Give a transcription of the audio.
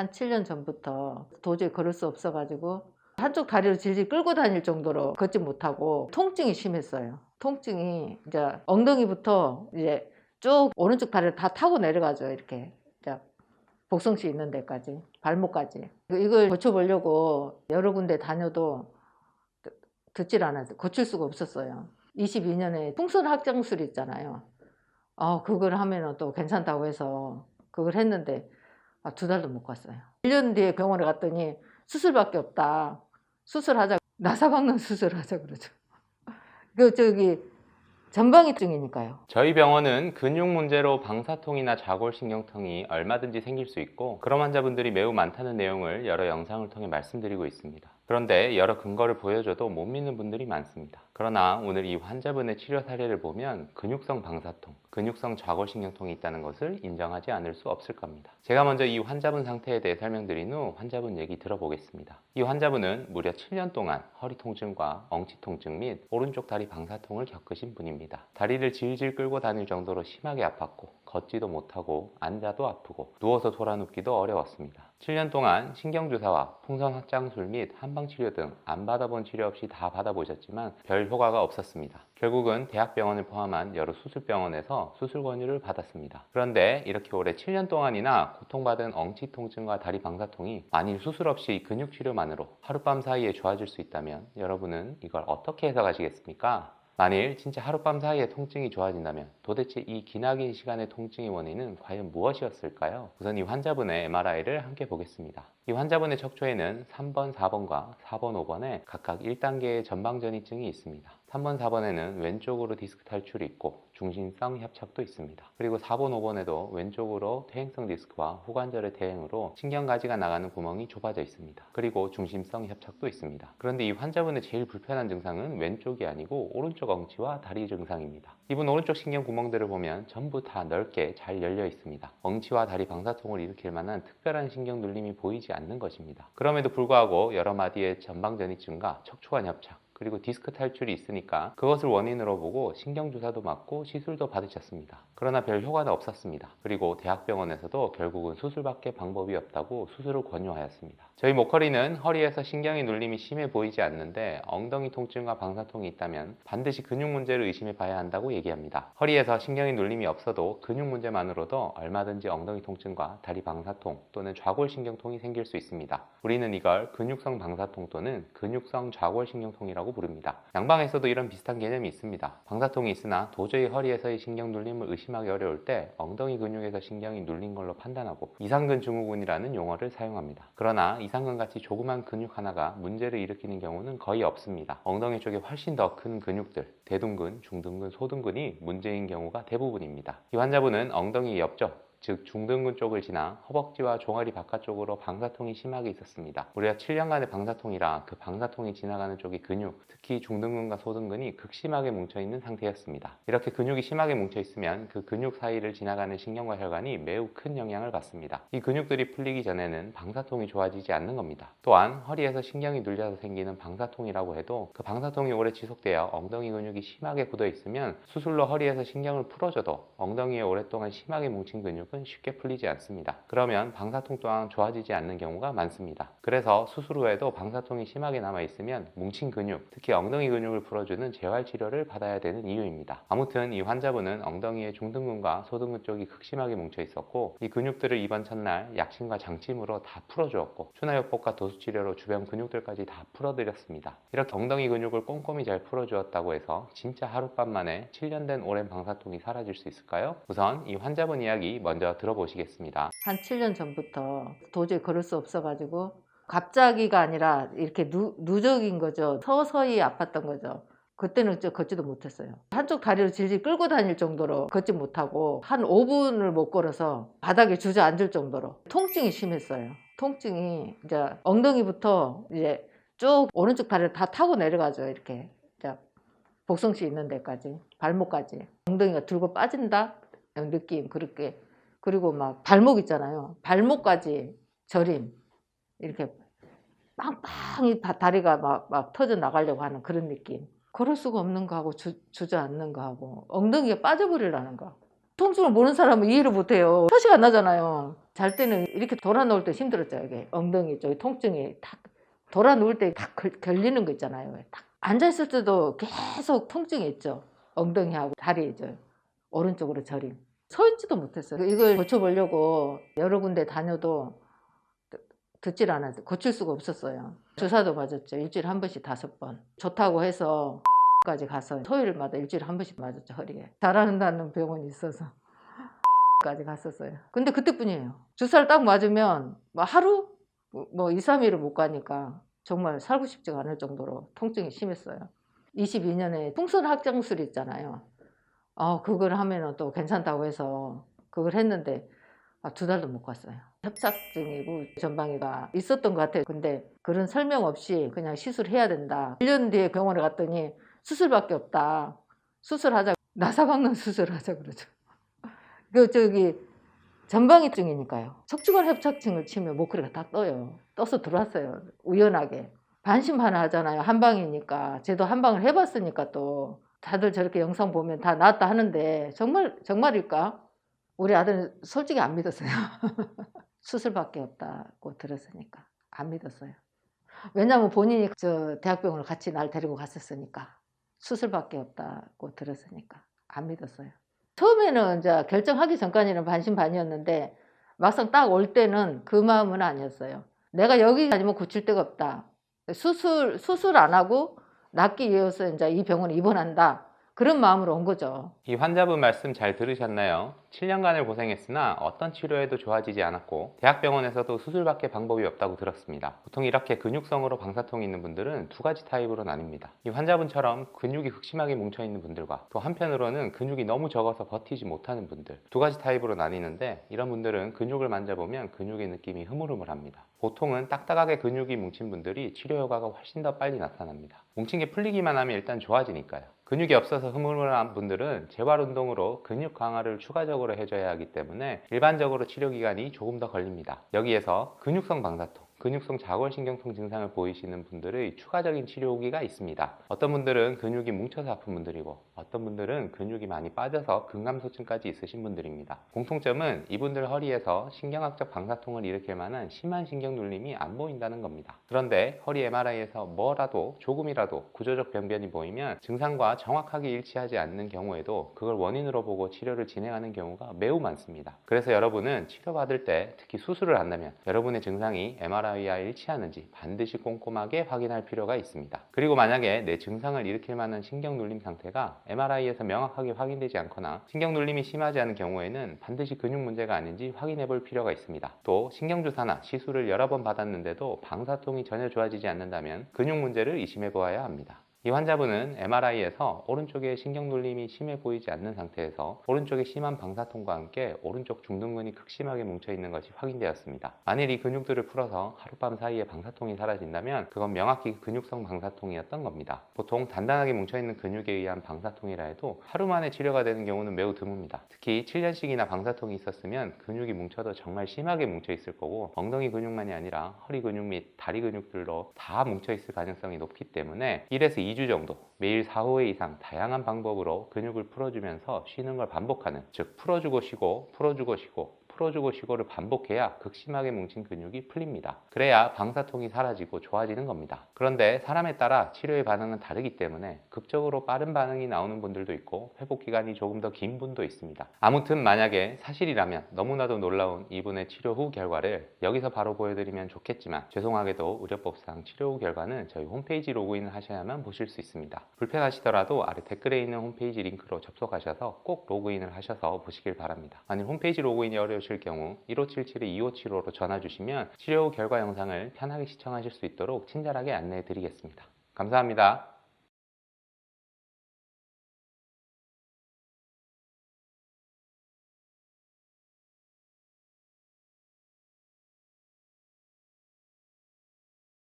한 7년 전부터 도저히 걸을 수 없어가지고 한쪽 다리를 질질 끌고 다닐 정도로 걷지 못하고 통증이 심했어요. 통증이 이제 엉덩이부터 이제 쭉 오른쪽 다리를 다 타고 내려가죠. 이렇게 이제 복성씨 있는 데까지, 발목까지. 이걸 고쳐보려고 여러 군데 다녀도 듣질 않아서 고칠 수가 없었어요. 22년에 풍선 확장술 있잖아요. 그걸 하면 또 괜찮다고 해서 그걸 했는데 2달도 못 갔어요. 1년 뒤에 병원에 갔더니 수술밖에 없다. 수술하자. 나사박는 수술하자 그러죠. 전방위증이니까요. 저희 병원은 근육 문제로 방사통이나 좌골신경통이 얼마든지 생길 수 있고 그런 환자분들이 매우 많다는 내용을 여러 영상을 통해 말씀드리고 있습니다. 그런데 여러 근거를 보여줘도 못 믿는 분들이 많습니다. 그러나 오늘 이 환자분의 치료 사례를 보면 근육성 방사통, 근육성 좌골신경통이 있다는 것을 인정하지 않을 수 없을 겁니다. 제가 먼저 이 환자분 상태에 대해 설명드린 후 환자분 얘기 들어보겠습니다. 이 환자분은 무려 7년 동안 허리 통증과 엉치 통증 및 오른쪽 다리 방사통을 겪으신 분입니다. 다리를 질질 끌고 다닐 정도로 심하게 아팠고 걷지도 못하고 앉아도 아프고 누워서 돌아눕기도 어려웠습니다. 7년 동안 신경주사와 풍선 확장술 및 한방치료 등 안 받아본 치료 없이 다 받아보셨지만 별 효과가 없었습니다. 결국은 대학병원을 포함한 여러 수술병원에서 수술 권유를 받았습니다. 그런데 이렇게 오래 7년 동안이나 고통받은 엉치 통증과 다리 방사통이 만일 수술 없이 근육치료만으로 하룻밤 사이에 좋아질 수 있다면 여러분은 이걸 어떻게 해석하시겠습니까? 만일 진짜 하룻밤 사이에 통증이 좋아진다면 도대체 이 기나긴 시간의 통증의 원인은 과연 무엇이었을까요? 우선 이 환자분의 MRI를 함께 보겠습니다. 이 환자분의 척추에는 3번, 4번과 4번, 5번에 각각 1단계의 전방전이증이 있습니다. 3번, 4번에는 왼쪽으로 디스크 탈출이 있고 중심성 협착도 있습니다. 그리고 4번, 5번에도 왼쪽으로 퇴행성 디스크와 후관절의 퇴행으로 신경가지가 나가는 구멍이 좁아져 있습니다. 그리고 중심성 협착도 있습니다. 그런데 이 환자분의 제일 불편한 증상은 왼쪽이 아니고 오른쪽 엉치와 다리 증상입니다. 이분 오른쪽 신경 구멍들을 보면 전부 다 넓게 잘 열려 있습니다. 엉치와 다리 방사통을 일으킬 만한 특별한 신경 눌림이 보이지 않는 것입니다. 그럼에도 불구하고 여러 마디의 전방전이증과 척추관 협착 그리고 디스크 탈출이 있으니까 그것을 원인으로 보고 신경주사도 맞고 시술도 받으셨습니다. 그러나 별 효과는 없었습니다. 그리고 대학병원에서도 결국은 수술밖에 방법이 없다고 수술을 권유하였습니다. 저희 목걸이는 허리에서 신경의 눌림이 심해 보이지 않는데 엉덩이 통증과 방사통이 있다면 반드시 근육 문제를 의심해 봐야 한다고 얘기합니다. 허리에서 신경의 눌림이 없어도 근육 문제만으로도 얼마든지 엉덩이 통증과 다리 방사통 또는 좌골신경통이 생길 수 있습니다. 우리는 이걸 근육성 방사통 또는 근육성 좌골신경통이라고 부릅니다. 양방에서도 이런 비슷한 개념이 있습니다. 방사통이 있으나 도저히 허리에서의 신경 눌림을 의심하기 어려울 때 엉덩이 근육에서 신경이 눌린 걸로 판단하고 이상근 증후군이라는 용어를 사용합니다. 그러나 이상근같이 조그만 근육 하나가 문제를 일으키는 경우는 거의 없습니다. 엉덩이 쪽에 훨씬 더 큰 근육들, 대둔근, 중둔근, 소둔근이 문제인 경우가 대부분입니다. 이 환자분은 엉덩이 옆쪽 즉 중둔근 쪽을 지나 허벅지와 종아리 바깥쪽으로 방사통이 심하게 있었습니다. 무려 7년간의 방사통이라 그 방사통이 지나가는 쪽의 근육, 특히 중둔근과 소둔근이 극심하게 뭉쳐있는 상태였습니다. 이렇게 근육이 심하게 뭉쳐있으면 그 근육 사이를 지나가는 신경과 혈관이 매우 큰 영향을 받습니다. 이 근육들이 풀리기 전에는 방사통이 좋아지지 않는 겁니다. 또한 허리에서 신경이 눌려서 생기는 방사통이라고 해도 그 방사통이 오래 지속되어 엉덩이 근육이 심하게 굳어있으면 수술로 허리에서 신경을 풀어줘도 엉덩이에 오랫동안 심하게 뭉친 근육 쉽게 풀리지 않습니다. 그러면 방사통 또한 좋아지지 않는 경우가 많습니다. 그래서 수술 후에도 방사통이 심하게 남아있으면 뭉친 근육, 특히 엉덩이 근육을 풀어주는 재활치료를 받아야 되는 이유입니다. 아무튼 이 환자분은 엉덩이의 중둔근과 소둔근 쪽이 극심하게 뭉쳐 있었고 이 근육들을 입원 첫날 약침과 장침으로 다 풀어주었고 추나요법과 도수치료로 주변 근육들까지 다 풀어드렸습니다. 이렇게 엉덩이 근육을 꼼꼼히 잘 풀어주었다고 해서 진짜 하룻밤 만에 7년 된 오랜 방사통이 사라질 수 있을까요? 우선 이 환자분 이야기 먼저 들어보시겠습니다. 한 7년 전부터 도저히 걸을 수 없어가지고 갑자기가 아니라 이렇게 누적인 거죠. 서서히 아팠던 거죠. 그때는 걷지도 못했어요. 한쪽 다리를 질질 끌고 다닐 정도로 걷지 못하고 한 5분을 못 걸어서 바닥에 주저앉을 정도로 통증이 심했어요. 통증이 이제 엉덩이부터 이제 쭉 오른쪽 다리를 다 타고 내려가죠. 이렇게 이제 복성씨 있는 데까지, 발목까지. 엉덩이가 들고 빠진다 느낌 그렇게. 그리고 막 발목 있잖아요. 발목까지 저림. 이렇게 빵빵히 다리가 막 터져 나가려고 하는 그런 느낌. 걸을 수가 없는 거하고 주저앉는 거하고 엉덩이가 빠져버리려는 거. 통증을 모르는 사람은 이해를 못해요. 표시가 안 나잖아요. 잘 때는 이렇게 돌아 누울 때 힘들었죠. 이게 엉덩이 쪽에 통증이 탁 돌아 누울 때 탁 걸리는 거 있잖아요. 탁 앉아 있을 때도 계속 통증이 있죠. 엉덩이하고 다리 이제 오른쪽으로 저림. 서 있지도 못했어요. 이걸 고쳐보려고 여러 군데 다녀도 듣질 않았어요. 고칠 수가 없었어요. 주사도 맞았죠. 일주일에 한 번씩 5번. 좋다고 해서 까지 가서 토요일마다 일주일에 한 번씩 맞았죠. 허리에. 잘하는다는 병원이 있어서 까지 갔었어요. 근데 그때뿐이에요. 주사를 딱 맞으면 뭐 하루? 뭐 2, 3일을 못 가니까 정말 살고 싶지가 않을 정도로 통증이 심했어요. 22년에 풍선 확장술 있잖아요. 그걸 하면은 또 괜찮다고 해서 그걸 했는데 2달도 못 갔어요. 협착증이고 전방위가 있었던 것 같아요. 근데 그런 설명 없이 그냥 시술해야 된다. 1년 뒤에 병원에 갔더니 수술밖에 없다. 수술하자. 나사박는 수술하자 그러죠. 전방위증이니까요. 척추관 협착증을 치면 목소리가 다 떠요. 떠서 들어왔어요. 우연하게. 반신반의하잖아요. 한방이니까. 쟤도 한방을 해봤으니까 또 다들 저렇게 영상 보면 다 나았다 하는데 정말일까? 우리 아들은 솔직히 안 믿었어요. 수술밖에 없다고 들었으니까 안 믿었어요. 왜냐하면 본인이 저 대학병원을 같이 날 데리고 갔었으니까 수술밖에 없다고 들었으니까 안 믿었어요. 처음에는 이제 결정하기 전까지는 반신반의였는데 막상 딱 올 때는 그 마음은 아니었어요. 내가 여기 아니면 고칠 데가 없다. 수술 안 하고 낫기 위해서 이제 이 병원에 입원한다. 그런 마음으로 온 거죠. 이 환자분 말씀 잘 들으셨나요? 7년간을 고생했으나 어떤 치료에도 좋아지지 않았고 대학병원에서도 수술밖에 방법이 없다고 들었습니다. 보통 이렇게 근육성으로 방사통이 있는 분들은 2가지 타입으로 나뉩니다. 이 환자분처럼 근육이 극심하게 뭉쳐있는 분들과 또 한편으로는 근육이 너무 적어서 버티지 못하는 분들 2가지 타입으로 나뉘는데 이런 분들은 근육을 만져보면 근육의 느낌이 흐물흐물합니다. 보통은 딱딱하게 근육이 뭉친 분들이 치료 효과가 훨씬 더 빨리 나타납니다. 뭉친 게 풀리기만 하면 일단 좋아지니까요. 근육이 없어서 흐물흐물한 분들은 재활 운동으로 근육 강화를 추가적으로 해줘야 하기 때문에 일반적으로 치료 기간이 조금 더 걸립니다. 여기에서 근육성 방사통, 근육성 자골신경통 증상을 보이시는 분들의 추가적인 치료 후기가 있습니다. 어떤 분들은 근육이 뭉쳐서 아픈 분들이고 어떤 분들은 근육이 많이 빠져서 근감소증까지 있으신 분들입니다. 공통점은 이분들 허리에서 신경학적 방사통을 일으킬 만한 심한 신경 눌림이 안 보인다는 겁니다. 그런데 허리 MRI에서 뭐라도 조금이라도 구조적 변변이 보이면 증상과 정확하게 일치하지 않는 경우에도 그걸 원인으로 보고 치료를 진행하는 경우가 매우 많습니다. 그래서 여러분은 치료받을 때 특히 수술을 한다면 여러분의 증상이 MRI와 일치하는지 반드시 꼼꼼하게 확인할 필요가 있습니다. 그리고 만약에 내 증상을 일으킬 만한 신경 눌림 상태가 MRI에서 명확하게 확인되지 않거나 신경 눌림이 심하지 않은 경우에는 반드시 근육 문제가 아닌지 확인해 볼 필요가 있습니다. 또 신경주사나 시술을 여러 번 받았는데도 방사통이 전혀 좋아지지 않는다면 근육 문제를 의심해 보아야 합니다. 이 환자분은 MRI에서 오른쪽에 신경 눌림이 심해 보이지 않는 상태에서 오른쪽에 심한 방사통과 함께 오른쪽 중둔근이 극심하게 뭉쳐있는 것이 확인되었습니다. 만일 이 근육들을 풀어서 하룻밤 사이에 방사통이 사라진다면 그건 명확히 근육성 방사통이었던 겁니다. 보통 단단하게 뭉쳐있는 근육에 의한 방사통이라 해도 하루 만에 치료가 되는 경우는 매우 드뭅니다. 특히 7년씩이나 방사통이 있었으면 근육이 뭉쳐도 정말 심하게 뭉쳐있을 거고 엉덩이 근육만이 아니라 허리 근육 및 다리 근육들로 다 뭉쳐있을 가능성이 높기 때문에 1에서 2주 정도 매일 4-5회 이상 다양한 방법으로 근육을 풀어주면서 쉬는 걸 반복하는, 즉 풀어주고 쉬고 풀어주고 쉬고 풀어주고 쉬고를 반복해야 극심하게 뭉친 근육이 풀립니다. 그래야 방사통이 사라지고 좋아지는 겁니다. 그런데 사람에 따라 치료의 반응은 다르기 때문에 극적으로 빠른 반응이 나오는 분들도 있고 회복 기간이 조금 더 긴 분도 있습니다. 아무튼 만약에 사실이라면 너무나도 놀라운 이분의 치료 후 결과를 여기서 바로 보여드리면 좋겠지만 죄송하게도 의료법상 치료 후 결과는 저희 홈페이지 로그인을 하셔야만 보실 수 있습니다. 불편하시더라도 아래 댓글에 있는 홈페이지 링크로 접속하셔서 꼭 로그인을 하셔서 보시길 바랍니다. 만일 홈페이지 로그인이 어려우실 경우 1577-2575로 전화 주시면 치료 후 결과 영상을 편하게 시청하실 수 있도록 친절하게 안내해 드리겠습니다. 감사합니다.